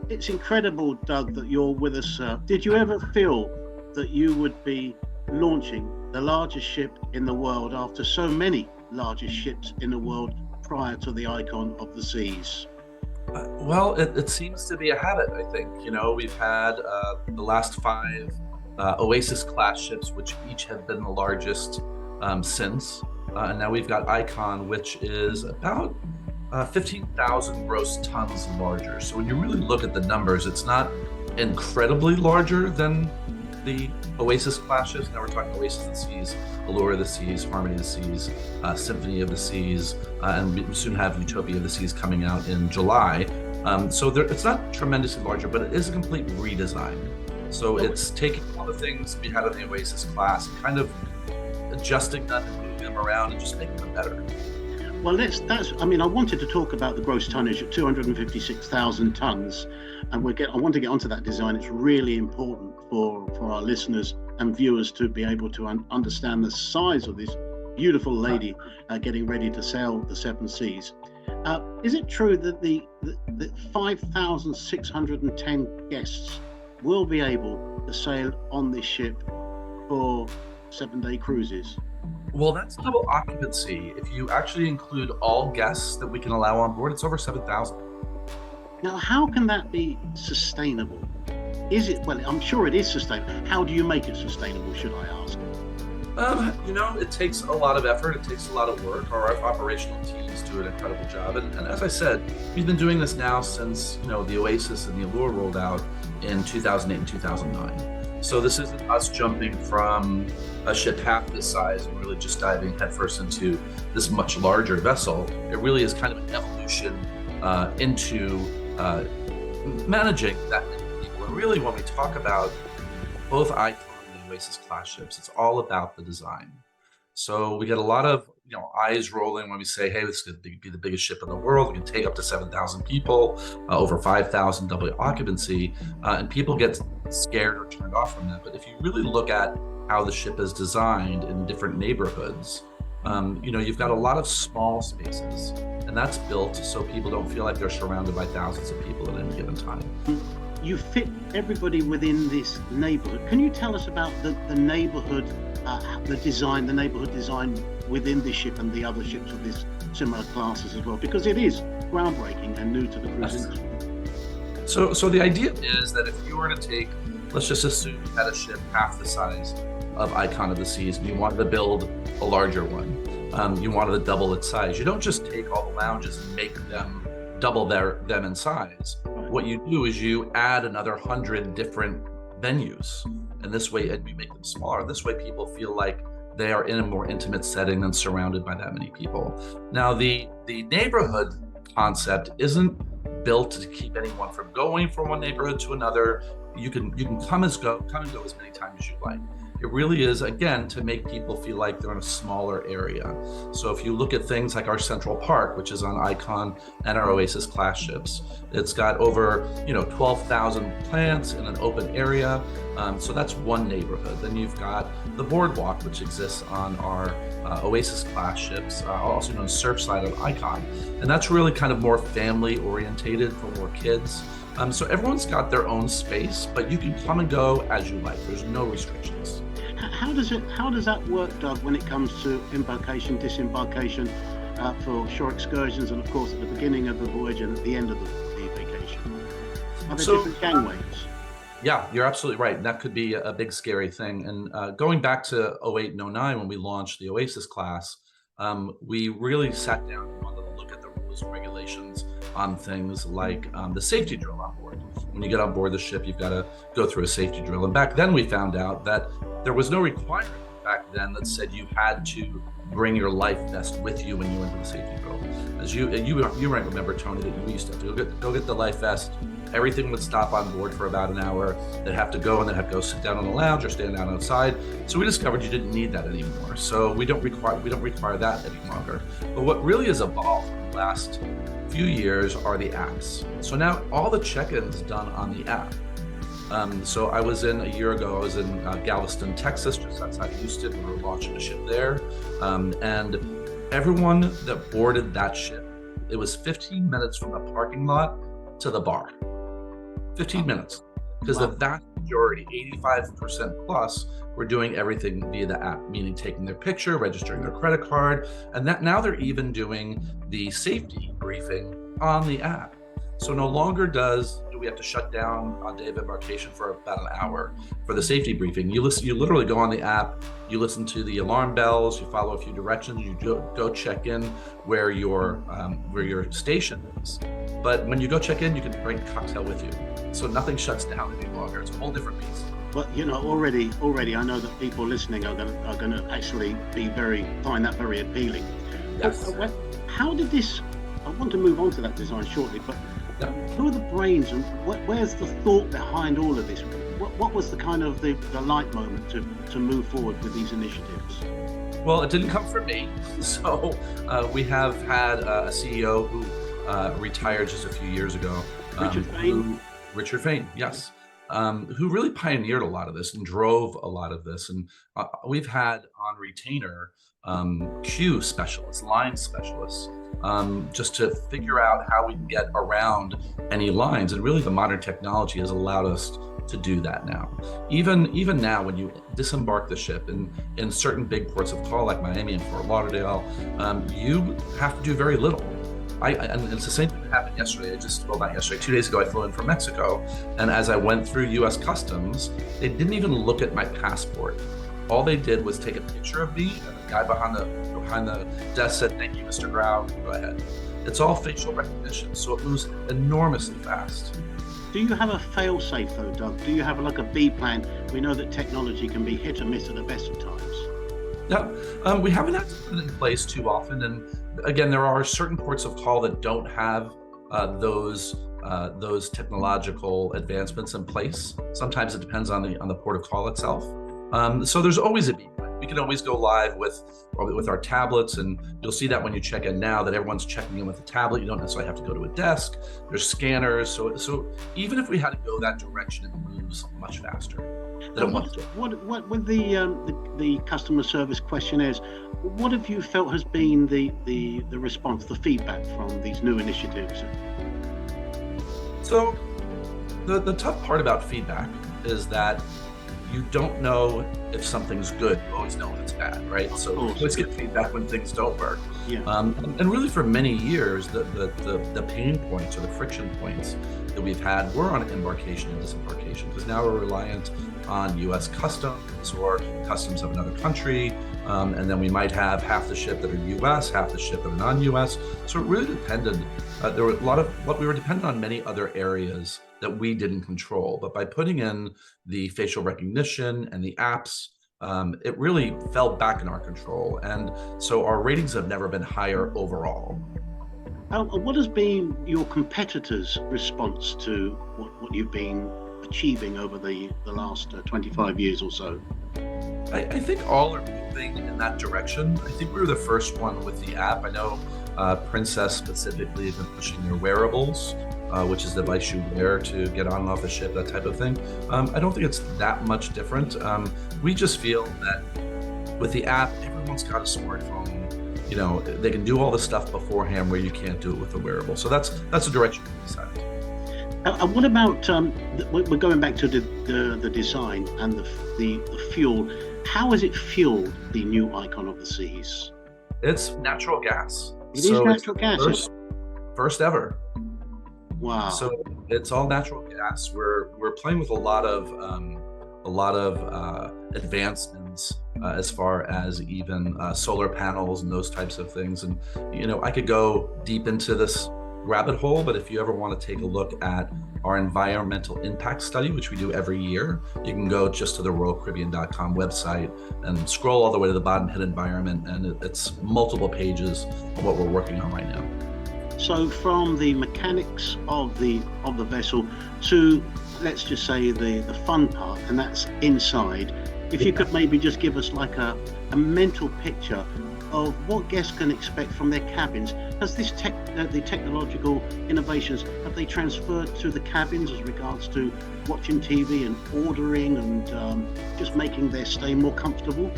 It's incredible, Doug, that you're with us, sir. Did you ever feel that you would be launching the largest ship in the world after so many largest ships in the world prior to the icon of the seas? Well, it seems to be a habit, I think. We've had the last five Oasis class ships, which each have been the largest since. And now we've got Icon, which is about 15,000 gross tons larger. So when you really look at the numbers, it's not incredibly larger than the Oasis class ships. Now we're talking Oasis of the Seas, Allure of the Seas, Harmony of the Seas, Symphony of the Seas, and we soon have Utopia of the Seas coming out in July. It's not tremendously larger, but it is a complete redesign. So it's taking all the things we had in the Oasis class, kind of adjusting them and moving them around and just making them better. Well, I wanted to talk about the gross tonnage at 256,000 tons, and I want to get onto that design. It's really important for our listeners and viewers to be able to understand the size of this beautiful lady getting ready to sail the seven seas. Is it true that the 5,610 guests will be able to sail on this ship for 7-day cruises? Well, that's double occupancy. If you actually include all guests that we can allow on board, it's over 7,000. Now, how can that be sustainable? Well, I'm sure it is sustainable. How do you make it sustainable, should I ask? It takes a lot of effort. It takes a lot of work. Our operational teams do an incredible job. And as I said, we've been doing this now since, the Oasis and the Allure rolled out in 2008 and 2009. So this isn't us jumping from a ship half this size and really just diving headfirst into this much larger vessel. It really is kind of an evolution into managing that many people. And really, when we talk about both Icon and Oasis class ships, it's all about the design. So we get a lot of eyes rolling when we say, hey, this is going to be the biggest ship in the world. We can take up to 7,000 people, over 5,000 double occupancy, and people get scared or turned off from that. But if you really look at how the ship is designed in different neighborhoods, you've got a lot of small spaces, and that's built so people don't feel like they're surrounded by thousands of people at any given time. You fit everybody within this neighborhood. Can you tell us about the neighborhood, the neighborhood design within this ship and the other ships of this similar classes as well? Because it is groundbreaking and new to the cruise industry. So the idea is that if you were to take, let's just assume you had a ship half the size of Icon of the Seas and you wanted to build a larger one, you wanted to double its size. You don't just take all the lounges and make them double them in size. Right. What you do is you add another 100 different venues, and this way, and we make them smaller. This way people feel like they are in a more intimate setting than surrounded by that many people. Now, the neighborhood concept isn't built to keep anyone from going from one neighborhood to another. You can come and go as many times as you like. It really is, again, to make people feel like they're in a smaller area. So if you look at things like our Central Park, which is on Icon and our Oasis class ships, it's got over 12,000 plants in an open area. So that's one neighborhood. Then you've got the boardwalk, which exists on our Oasis class ships, also known as Surfside of Icon. And that's really kind of more family orientated for more kids. So everyone's got their own space, but you can come and go as you like. There's no restrictions. How does that work, Doug, when it comes to embarkation, disembarkation for shore excursions, and of course at the beginning of the voyage and at the end of the vacation? Are there different gangways? Yeah, you're absolutely right. And that could be a big scary thing. And going back to 08 and 09 when we launched the Oasis class, we really sat down and wanted to look at the rules and regulations on things like the safety drill on board. When you get on board the ship, you've got to go through a safety drill. And back then we found out that there was no requirement back then that said you had to bring your life vest with you when you went to the safety drill. As you might remember, Tony, that you used to go get the life vest. Everything would stop on board for about an hour. They'd have to go and they'd have to go sit down on the lounge or stand down outside. So we discovered you didn't need that anymore. So we don't require that any longer. But what really has evolved in the last few years are the apps. So now all the check-ins done on the app. So a year ago, I was in Galveston, Texas, just outside Houston. We were launching a ship there. And everyone that boarded that ship, it was 15 minutes from the parking lot to the bar. 15 minutes. Because the vast majority, 85% plus, were doing everything via the app, meaning taking their picture, registering their credit card, and that now they're even doing the safety briefing on the app. So no longer do we have to shut down on day of embarkation for about an hour for the safety briefing. You literally go on the app, you listen to the alarm bells, you follow a few directions, you go check in where your station is. But when you go check in, you can bring a cocktail with you. So nothing shuts down any longer. It's a whole different piece. But already I know that people listening are going to actually find that very appealing. Yes. How did this? I want to move on to that design shortly, but who are the brains and where's the thought behind all of this? What was the kind of the light moment to move forward with these initiatives? Well, it didn't come from me. So we have had a CEO who retired just a few years ago. Richard Fain, yes. Who really pioneered a lot of this and drove a lot of this. And we've had on retainer queue specialists, line specialists, just to figure out how we can get around any lines. And really the modern technology has allowed us to do that now. Even now, when you disembark the ship in certain big ports of call like Miami and Fort Lauderdale, you have to do very little. And it's the same thing that happened yesterday. Not yesterday, 2 days ago, I flew in from Mexico. And as I went through US Customs, they didn't even look at my passport. All they did was take a picture of me, and the guy behind the desk said, "Thank you, Mr. Grau, go ahead." It's all facial recognition, so it moves enormously fast. Do you have a fail-safe though, Doug? Do you have like a B plan? We know that technology can be hit or miss at the best of times. Yeah, we haven't had to put it in place too often. And again, there are certain ports of call that don't have those technological advancements in place. Sometimes it depends on the port of call itself. So there's always a beep. We can always go live with our tablets, and you'll see that when you check in now that everyone's checking in with a tablet. You don't necessarily have to go to a desk. There's scanners. So even if we had to go that direction, it moves much faster than it wants to. What with the customer service questionnaires? What have you felt has been the response, the feedback from these new initiatives? So the tough part about feedback is that you don't know if something's good. You always know when it's bad, right? So you always get feedback when things don't work. Yeah. And really for many years, the pain points or the friction points that we've had were on embarkation and disembarkation, because now we're reliant on US Customs or customs of another country. And then we might have half the ship that are US, half the ship that are non-US. So it really depended. There were we were dependent on many other areas that we didn't control. But by putting in the facial recognition and the apps, it really fell back in our control. And so our ratings have never been higher overall. What has been your competitors' response to what you've been achieving over the last 25 years or so? I think all are moving in that direction. I think we were the first one with the app. I know Princess specifically has been pushing their wearables, which is the device you wear to get on and off the ship, that type of thing. I don't think it's that much different. We just feel that with the app, everyone's got a smartphone. You know, they can do all the stuff beforehand where you can't do it with the wearable. So that's the direction we decided. What about we're going back to the design and the fuel? How has it fueled the new icon of the seas? It's natural gas. It is natural gas. First ever. Wow. So it's all natural gas. We're playing with a lot of advancements as far as even solar panels and those types of things. And I could go deep into this rabbit hole, but if you ever want to take a look at our environmental impact study, which we do every year, you can go just to the RoyalCaribbean.com website and scroll all the way to the bottom, hit environment, and it's multiple pages of what we're working on right now. So from the mechanics of the vessel to, let's just say, the fun part, and that's inside, if you could maybe just give us like a mental picture of what guests can expect from their cabins. Has this the technological innovations, have they transferred to the cabins as regards to watching TV and ordering and just making their stay more comfortable?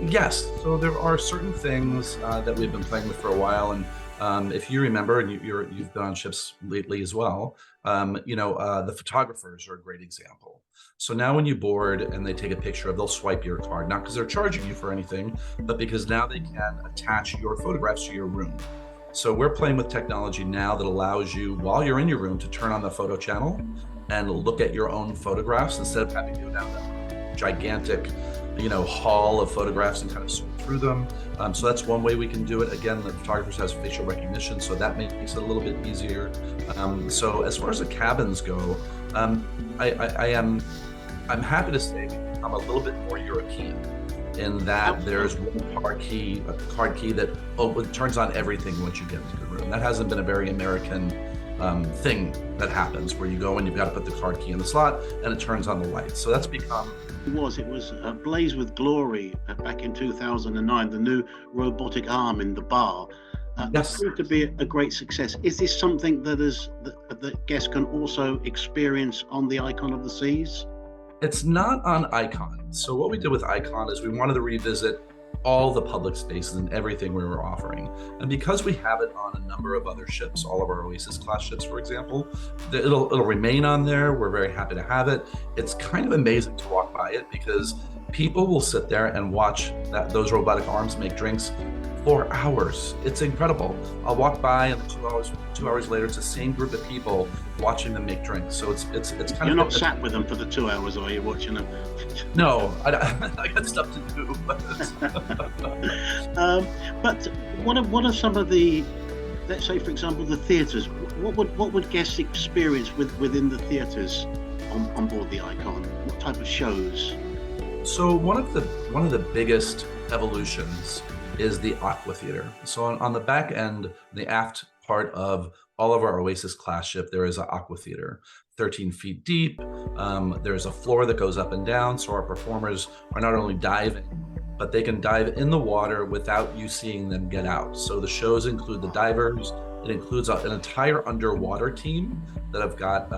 Yes. So there are certain things that we've been playing with for a while, and If you remember, and you've been on ships lately as well, the photographers are a great example. So now when you board and they take a picture they'll swipe your card, not because they're charging you for anything, but because now they can attach your photographs to your room. So we're playing with technology now that allows you, while you're in your room, to turn on the photo channel and look at your own photographs instead of having to go down that gigantic, hall of photographs and kind of sort through them. So that's one way we can do it. Again, the photographers has facial recognition, so that makes it a little bit easier. So as far as the cabins go, I'm happy to say we've become a little bit more European in that there's one card key that turns on everything once you get into the room. That hasn't been a very American thing that happens, where you go and you've got to put the card key in the slot and it turns on the lights. So that's become... It was Blaze with Glory back in 2009, the new robotic arm in the bar. Yes. That proved to be a great success. Is this something that guests can also experience on the Icon of the Seas? It's not on Icon. So what we did with Icon is we wanted to revisit all the public spaces and everything we were offering. And because we have it on a number of other ships, all of our Oasis class ships, for example, it'll remain on there. We're very happy to have it. It's kind of amazing to walk by it because people will sit there and watch those robotic arms make drinks for hours. It's incredible. I'll walk by and 2 hours later, it's the same group of people watching them make drinks. So it's kind of... You're not sat with them for the 2 hours, are you, watching them? No, I got stuff to do. But what are some of the, let's say, for example, the theatres? What would guests experience within the theatres on board the Icon? What type of shows? So one of the biggest evolutions is the aqua theater. So on the back end, the aft part of all of our Oasis class ship, there is an aqua theater, 13 feet deep. There's a floor that goes up and down, so our performers are not only diving, but they can dive in the water without you seeing them get out. So the shows include the divers. It includes an entire underwater team that have got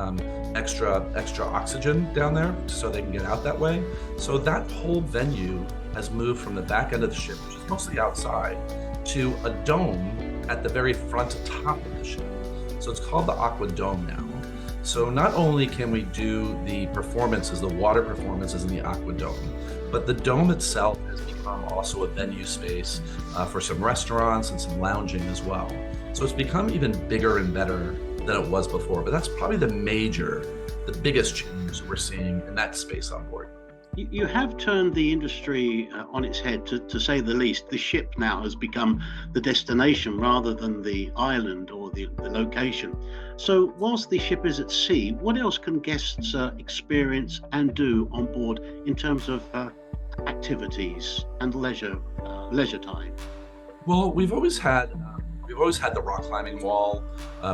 extra oxygen down there so they can get out that way. So that whole venue has moved from the back end of the ship, which is mostly outside, to a dome at the very front top of the ship. So it's called the Aqua Dome now. So not only can we do the performances, the water performances in the Aqua Dome, but the dome itself has become also a venue space for some restaurants and some lounging as well. So it's become even bigger and better than it was before. But that's probably the biggest change we're seeing in that space on board. You have turned the industry on its head, to say the least. The ship now has become the destination rather than the island or the location. So whilst the ship is at sea, what else can guests experience and do on board in terms of activities and leisure time? Well, we've always had the rock climbing wall.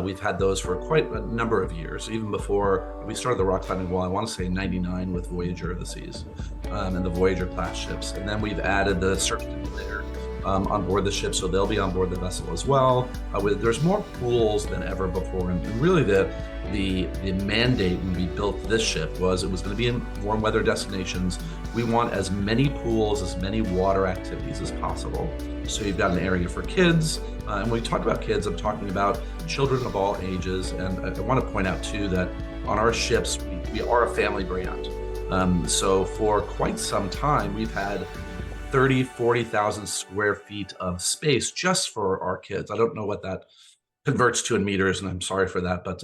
We've had those for quite a number of years, even before we started the rock climbing wall. I want to say 99 with Voyager of the Seas and the Voyager class ships. And then we've added the surf simulator on board the ship, so they'll be on board the vessel as well. There's more pools than ever before, and really the mandate when we built this ship was it was going to be in warm weather destinations. We want as many pools, as many water activities as possible. So you've got an area for kids, and when we talk about kids, I'm talking about children of all ages. And I want to point out too that on our ships we are a family brand. So for quite some time we've had 40,000 square feet of space just for our kids. I don't know what that converts to in meters, and I'm sorry for that, but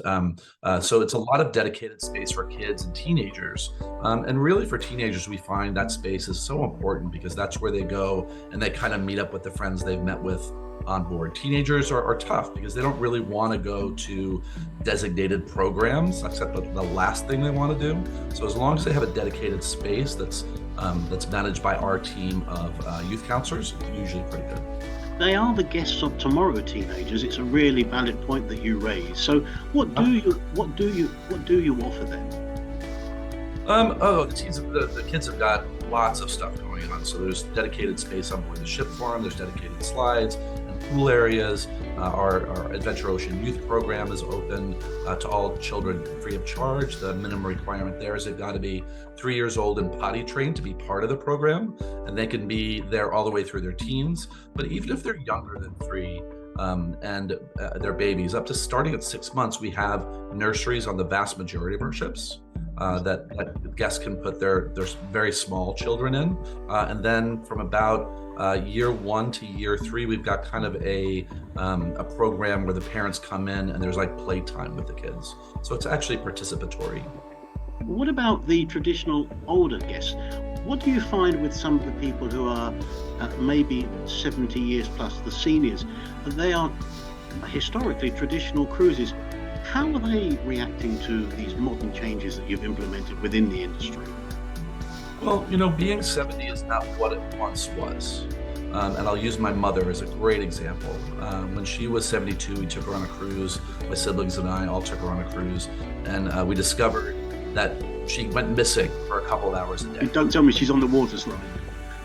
so it's a lot of dedicated space for kids and teenagers. And really for teenagers, we find that space is so important because that's where they go and they kind of meet up with the friends they've met with on board. Teenagers are tough because they don't really want to go to designated programs, except the last thing they want to do. So as long as they have a dedicated space that's managed by our team of youth counselors, it's usually pretty good. They are the guests of tomorrow, teenagers. It's a really valid point that you raise. So what do you offer them? The kids have got lots of stuff going on. So there's dedicated space on board the ship for them. There's dedicated slides and pool areas. Our Adventure Ocean Youth Program is open to all children free of charge. The minimum requirement there is they've got to be 3 years old and potty trained to be part of the program, and they can be there all the way through their teens. But even if they're younger than 3, and their babies. Up to starting at 6 months, we have nurseries on the vast majority of our ships that guests can put their very small children in. And then from about year 1 to year 3, we've got kind of a program where the parents come in and there's like playtime with the kids. So it's actually participatory. What about the traditional older guests? What do you find with some of the people who are maybe 70 years plus, the seniors? They are historically traditional cruises. How are they reacting to these modern changes that you've implemented within the industry? Well, being 70 is not what it once was. And I'll use my mother as a great example. When she was 72, we took her on a cruise. My siblings and I all took her on a cruise. And we discovered that she went missing for a couple of hours a day. Don't tell me she's on the water slide.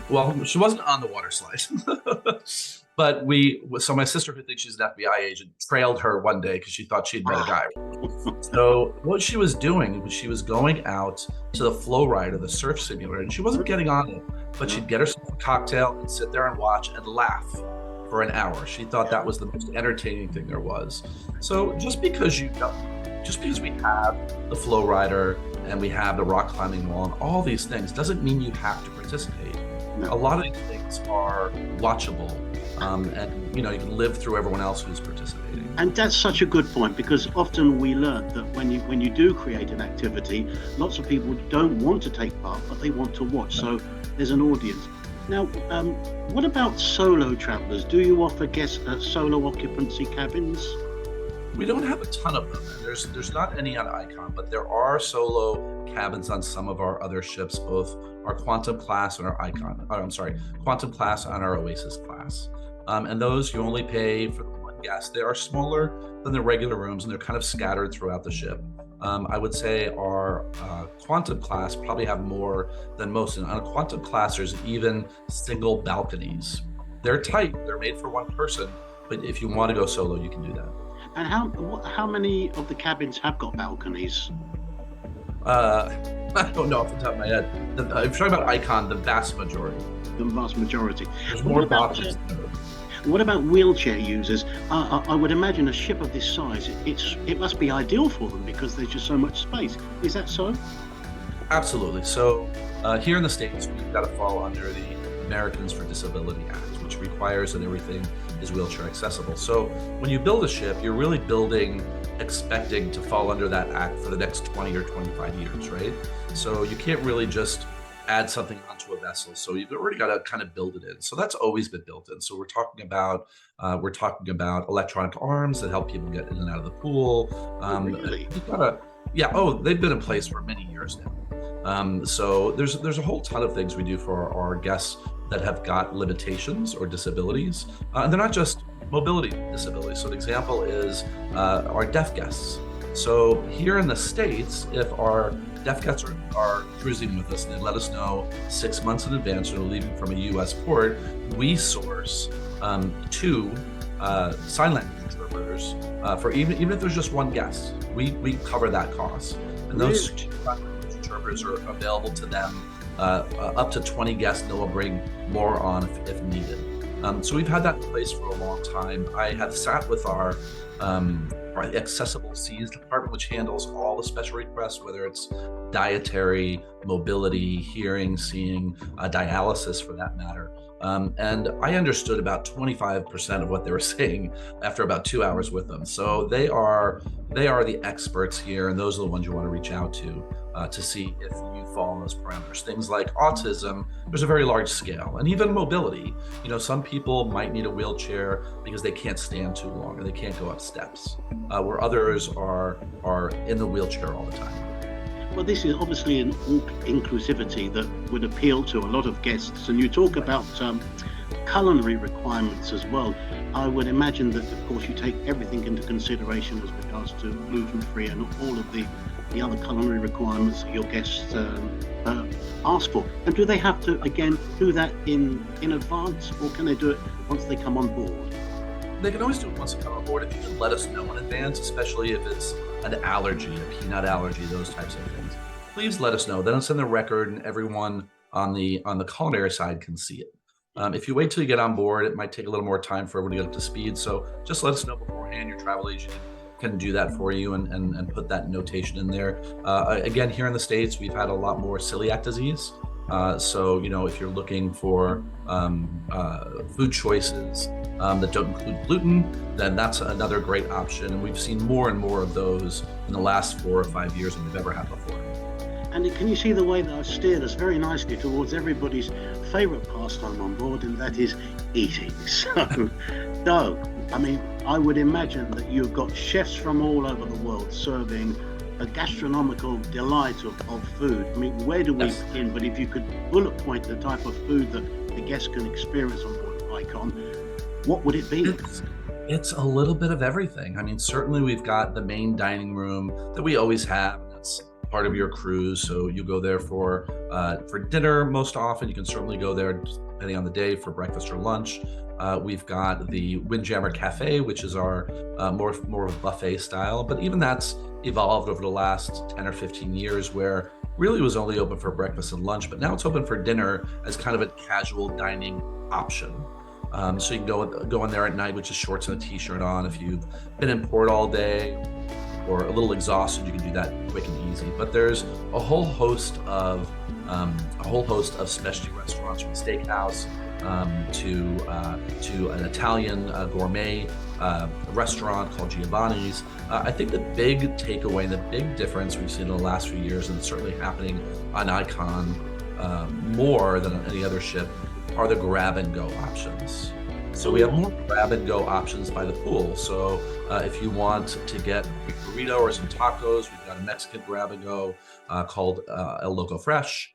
Well, she wasn't on the water slide. But so my sister, who thinks she's an FBI agent, trailed her one day because she thought she'd met a guy. So what she was doing was she was going out to the flow ride or the surf simulator, and she wasn't getting on it, but she'd get herself a cocktail and sit there and watch and laugh for an hour. She thought that was the most entertaining thing there was. So just because we have the flow rider and we have the rock climbing wall and all these things doesn't mean you have to participate. No. A lot of these things are watchable, and you can live through everyone else who's participating. And that's such a good point, because often we learn that when you do create an activity, lots of people don't want to take part, but they want to watch. So there's an audience. Now, what about solo travelers? Do you offer guests solo occupancy cabins? We don't have a ton of them. There's not any on Icon, but there are solo cabins on some of our other ships, both our Quantum class and our Quantum class and our Oasis class. And those you only pay for the one guest. They are smaller than the regular rooms, and they're kind of scattered throughout the ship. I would say our Quantum class probably have more than most. And on a Quantum class, there's even single balconies. They're tight. They're made for one person, but if you want to go solo, you can do that. And how many of the cabins have got balconies? I don't know off the top of my head. If you're talking about Icon, the vast majority. The vast majority. There's more boxes. What about wheelchair users? I would imagine a ship of this size, it must be ideal for them because there's just so much space. Is that so? Absolutely. So here in the States, we've got to fall under the Americans for Disability Act, which requires that everything is wheelchair accessible. So when you build a ship, you're really building expecting to fall under that act for the next 20 or 25 years, right? So you can't really just add something onto a vessel. So you've already got to kind of build it in. So that's always been built in. So we're talking about electronic arms that help people get in and out of the pool. Really? They've been in place for many years now. So there's a whole ton of things we do for our guests that have got limitations or disabilities. And they're not just mobility disabilities. So an example is our deaf guests. So here in the States, if our deaf guests are cruising with us and they let us know 6 months in advance when they're leaving from a U.S. port, we source 2 sign language interpreters for even if there's just one guest. We cover that cost. And those 2 sign language interpreters are available to them up to 20 guests, and they'll bring more on if needed. So we've had that in place for a long time. I have sat with our accessible seas department, which handles all the special requests, whether it's dietary, mobility, hearing, seeing, dialysis for that matter. And I understood about 25% of what they were saying after about 2 hours with them. So they are the experts here, and those are the ones you want to reach out to see if you fall in those parameters. Things like autism, there's a very large scale, and even mobility. Some people might need a wheelchair because they can't stand too long or they can't go up steps, where others are in the wheelchair all the time. Well, this is obviously an inclusivity that would appeal to a lot of guests. And you talk about culinary requirements as well. I would imagine that, of course, you take everything into consideration as regards to gluten-free and all of the other culinary requirements that your guests ask for. And do they have to, again, do that in advance, or can they do it once they come on board? They can always do it once they come on board if you can let us know in advance, especially if it's an allergy, a peanut allergy, those types of things. Please let us know. Then it's in the record, and everyone on the culinary side can see it. If you wait till you get on board, it might take a little more time for everyone to get up to speed. So just let us know beforehand. Your travel agent can do that for you and put that notation in there. Again, here in the States, we've had a lot more celiac disease. So, if you're looking for food choices that don't include gluten, then that's another great option. And we've seen more and more of those in the last 4 or 5 years than we've ever had before. And can you see the way that I've steered us very nicely towards everybody's favourite pastime on board, and that is eating. So, I would imagine that you've got chefs from all over the world serving a gastronomical delight of food. I mean, where do we begin? But if you could bullet point the type of food that the guests can experience on board Icon, what would it be? It's a little bit of everything. I mean, certainly we've got the main dining room that we always have. That's part of your cruise. So you go there for dinner most often. You can certainly go there depending on the day for breakfast or lunch. We've got the Windjammer Cafe, which is our more of a buffet style, but even that's evolved over the last 10 or 15 years, where really it was only open for breakfast and lunch, but now it's open for dinner as kind of a casual dining option. So you can go in there at night with just shorts and a t-shirt on. If you've been in port all day or a little exhausted, you can do that quick and easy. But there's a whole host of specialty restaurants, from steakhouse to an Italian gourmet restaurant called Giovanni's. I think the big takeaway and the big difference we've seen in the last few years, and it's certainly happening on Icon more than on any other ship, are the grab and go options. So we have more grab and go options by the pool. So if you want to get a burrito or some tacos, we've got a Mexican grab and go called El Loco Fresh.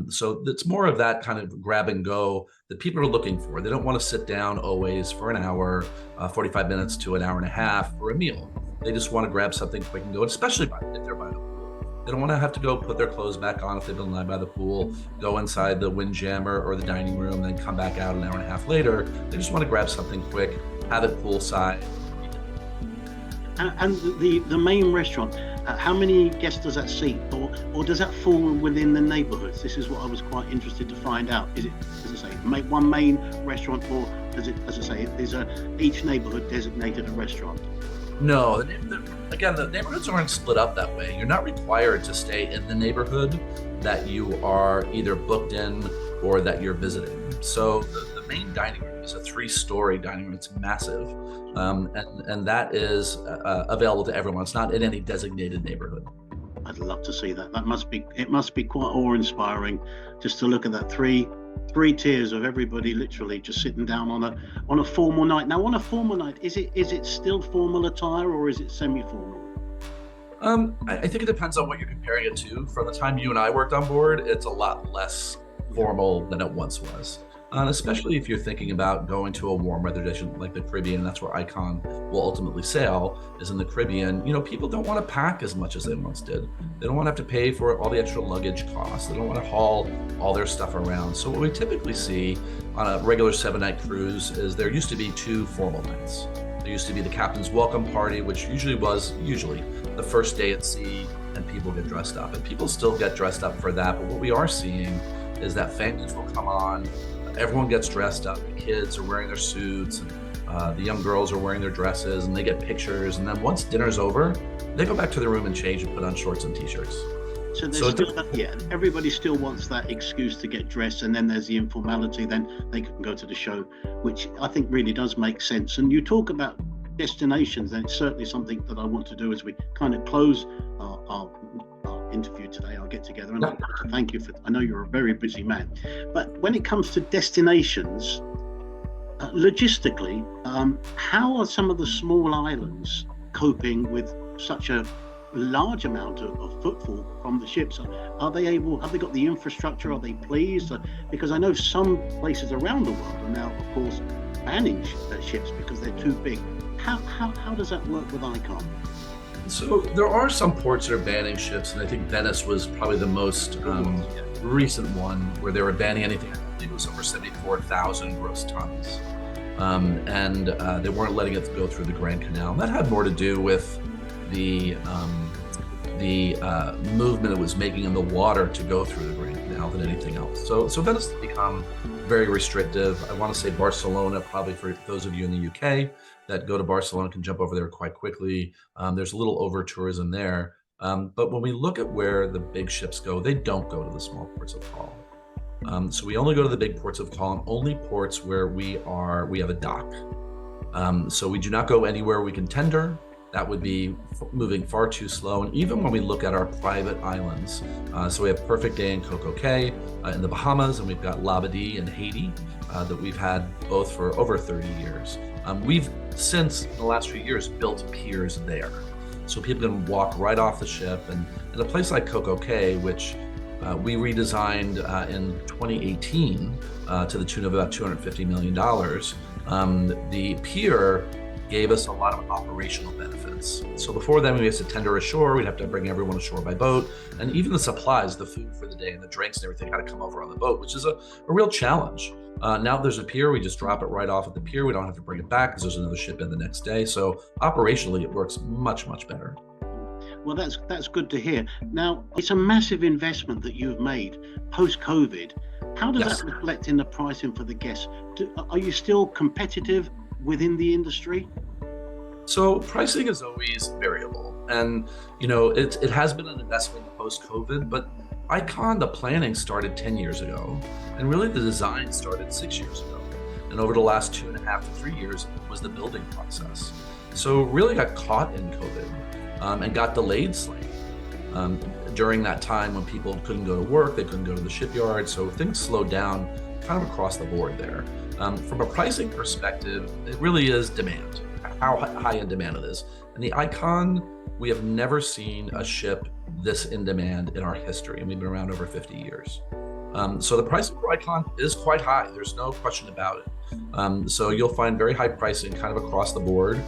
So it's more of that kind of grab and go that people are looking for. They don't want to sit down always for an hour, 45 minutes to an hour and a half for a meal. They just want to grab something quick and go, especially if they're by the pool. They don't want to have to go put their clothes back on if they've been lying by the pool, go inside the Windjammer or the dining room, then come back out an hour and a half later. They just want to grab something quick, have it poolside. And the main restaurant, how many guests does that seat, or does that fall within the neighbourhoods? This is what I was quite interested to find out. Is it, as I say, one main restaurant, or does it, as I say, is each neighbourhood designated a restaurant? No, again, the neighborhoods aren't split up that way. You're not required to stay in the neighborhood that you are either booked in or that you're visiting. So the main dining room is a 3-story dining room. It's massive, and that is available to everyone. It's not in any designated neighborhood. I'd love to see that. It must be quite awe-inspiring just to look at that three tiers of everybody literally just sitting down on a formal night. Now, on a formal night, is it still formal attire or is it semi-formal? I think it depends on what you're comparing it to. From the time you and I worked on board, it's a lot less formal than it once was. Especially if you're thinking about going to a warm weather destination like the Caribbean. That's where Icon will ultimately sail, is in the Caribbean. People don't want to pack as much as they once did. They don't want to have to pay for all the extra luggage costs. They don't want to haul all their stuff around. So what we typically see on a regular 7-night cruise is there used to be 2 formal nights. There used to be the captain's welcome party, which usually the first day at sea, and people get dressed up. And people still get dressed up for that. But what we are seeing is that families will come on. Everyone gets dressed up. The kids are wearing their suits, and the young girls are wearing their dresses, and they get pictures. And then once dinner's over, they go back to their room and change and put on shorts and t-shirts. Everybody still wants that excuse to get dressed, and then there's the informality. Then they can go to the show, which I think really does make sense. And you talk about destinations, and it's certainly something that I want to do as we kind of close our interview today, our get together, and I'd like to thank you I know you're a very busy man, but when it comes to destinations, logistically, how are some of the small islands coping with such a large amount of footfall from the ships? Have they got the infrastructure? Are they pleased? Because I know some places around the world are now, of course, banning ships because they're too big. How does that work with Icon? So there are some ports that are banning ships, and I think Venice was probably the most recent one where they were banning anything. I believe it was over 74,000 gross tons, and they weren't letting it go through the Grand Canal. And that had more to do with the movement it was making in the water to go through the Grand Canal than anything else. So Venice has become very restrictive. I want to say Barcelona, probably for those of you in the UK that go to Barcelona can jump over there quite quickly. There's a little over tourism there. But when we look at where the big ships go, they don't go to the small ports of call. So we only go to the big ports of call, and only ports where we have a dock. So we do not go anywhere we can tender. That would be moving far too slow. And even when we look at our private islands, so we have Perfect Day in Coco Cay in the Bahamas, and we've got Labadee in Haiti that we've had both for over 30 years. We've, since the last few years, built piers there. So people can walk right off the ship. And in a place like Coco Cay, which we redesigned in 2018 to the tune of about $250 million, the pier gave us a lot of operational benefits. So before then, we used to tender ashore. We'd have to bring everyone ashore by boat. And even the supplies, the food for the day and the drinks and everything had to come over on the boat, which is a real challenge. Now there's a pier, we just drop it right off at the pier. We don't have to bring it back because there's another ship in the next day. So operationally, it works much, much better. Well, that's good to hear. Now, it's a massive investment that you've made post-COVID. How does that reflect in the pricing for the guests? Are you still competitive within the industry? So pricing is always variable, and it has been an investment post-COVID, but Icon, the planning started 10 years ago, and really the design started 6 years ago. And over the last 2.5 to 3 years was the building process. So really got caught in COVID and got delayed slightly. During that time when people couldn't go to work, they couldn't go to the shipyard, so things slowed down kind of across the board there. From a pricing perspective, it really is demand, how high in demand it is. And the Icon, we have never seen a ship this in demand in our history, and we've been around over 50 years. So the pricing for Icon is quite high. There's no question about it. So you'll find very high pricing kind of across the board.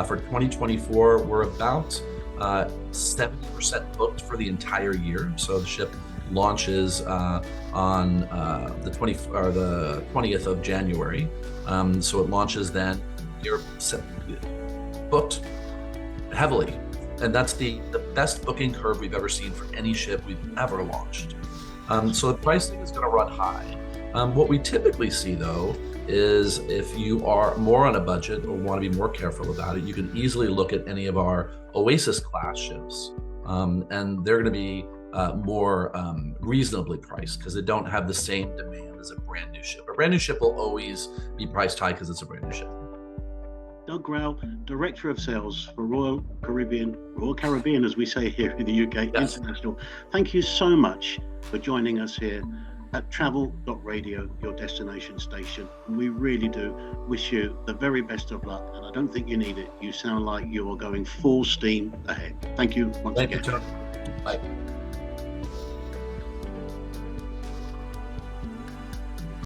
For 2024, we're about 70% booked for the entire year. So the ship launches on the 20th of January. So it launches then. You're booked heavily, and that's the best booking curve we've ever seen for any ship we've ever launched. So the pricing is going to run high. What we typically see, though, is if you are more on a budget or want to be more careful about it, you can easily look at any of our Oasis class ships, and they're going to be more reasonably priced because they don't have the same demand as a brand new ship. A brand new ship will always be priced high because it's a brand new ship. Doug Grau, Director of Sales for Royal Caribbean, as we say here in the UK, yes. International. Thank you so much for joining us here at travel.radio, your destination station. We really do wish you the very best of luck, and I don't think you need it. You sound like you are going full steam ahead. Thank you once again. Thank you, John. Bye.